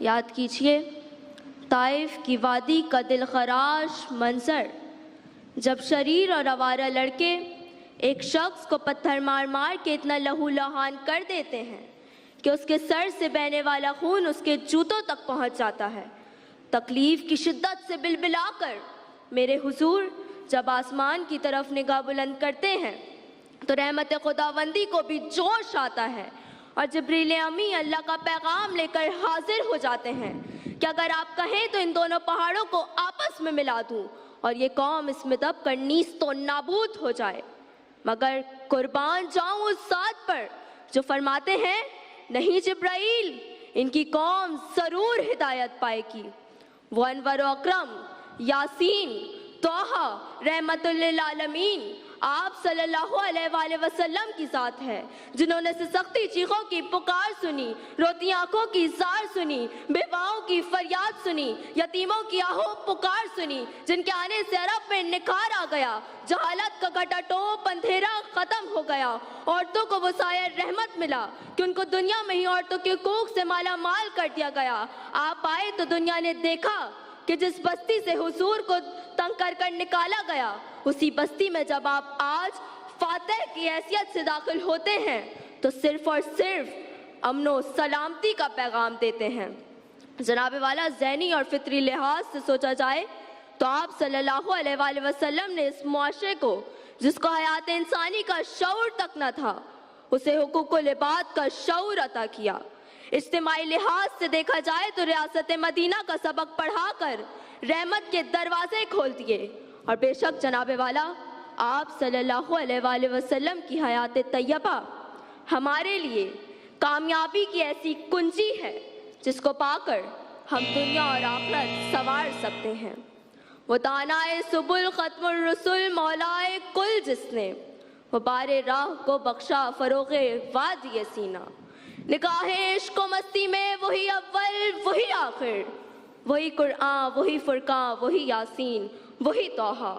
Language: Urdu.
یاد کیجیے طائف کی وادی کا دلخراش منظر، جب شریر اور آوارہ لڑکے ایک شخص کو پتھر مار مار کے اتنا لہو لہان کر دیتے ہیں کہ اس کے سر سے بہنے والا خون اس کے جوتوں تک پہنچ جاتا ہے۔ تکلیف کی شدت سے بلبلا کر میرے حضور جب آسمان کی طرف نگاہ بلند کرتے ہیں تو رحمت خداوندی کو بھی جوش آتا ہے، اور جبریل امی اللہ کا پیغام لے کر حاضر ہو جاتے ہیں کہ اگر آپ کہیں تو ان دونوں پہاڑوں کو آپس میں ملا دوں اور یہ قوم اس میں دب کر نیست و نابود ہو جائے، مگر قربان جاؤں اس ذات پر جو فرماتے ہیں نہیں جبرائیل، ان کی قوم ضرور ہدایت پائے گی۔ وہ انور و اکرم، یاسین، طٰہٰ، رحمت للعالمین آپ صلی اللہ علیہ وآلہ وسلم کی ذات ہے، جنہوں نے سسکتی چیخوں کی پکار سنی، روتی آنکھوں کی زار سنی، بیواؤں کی فریاد سنی، یتیموں کی آہو پکار سنی، جن کے آنے سے عرب میں نکھار آ گیا، جہالت کا گھٹا ٹوپ اندھیرا ختم ہو گیا، عورتوں کو وہ سایہ رحمت ملا کہ ان کو دنیا میں ہی عورتوں کے حقوق سے مالا مال کر دیا گیا۔ آپ آئے تو دنیا نے دیکھا کہ جس بستی سے حضور کو تنگ کر کر نکالا گیا، اسی بستی میں جب آپ آج فاتح کی حیثیت سے داخل ہوتے ہیں تو صرف اور صرف امن و سلامتی کا پیغام دیتے ہیں۔ جناب والا ذہنی اور فطری لحاظ سے سوچا جائے تو آپ صلی اللہ علیہ وآلہ وسلم نے اس معاشرے کو جس کو حیات انسانی کا شعور تک نہ تھا، اسے حقوق و لباد کا شعور عطا کیا۔ اجتماعی لحاظ سے دیکھا جائے تو ریاست مدینہ کا سبق پڑھا کر رحمت کے دروازے کھول دیے، اور بے شک جناب والا آپ صلی اللہ علیہ وآلہ وسلم کی حیات طیبہ ہمارے لیے کامیابی کی ایسی کنجی ہے جس کو پا کر ہم دنیا اور آخرت سنوار سکتے ہیں۔ وہ دانائے سبل ختم الرسل مولائے کل جس نے، وہ بار راہ کو بخشا فروغ وادی سینہ۔ نکاح عشق و مستی میں وہی اول وہی آخر، وہی قرآن وہی فرقان وہی یاسین وہی طٰہٰ۔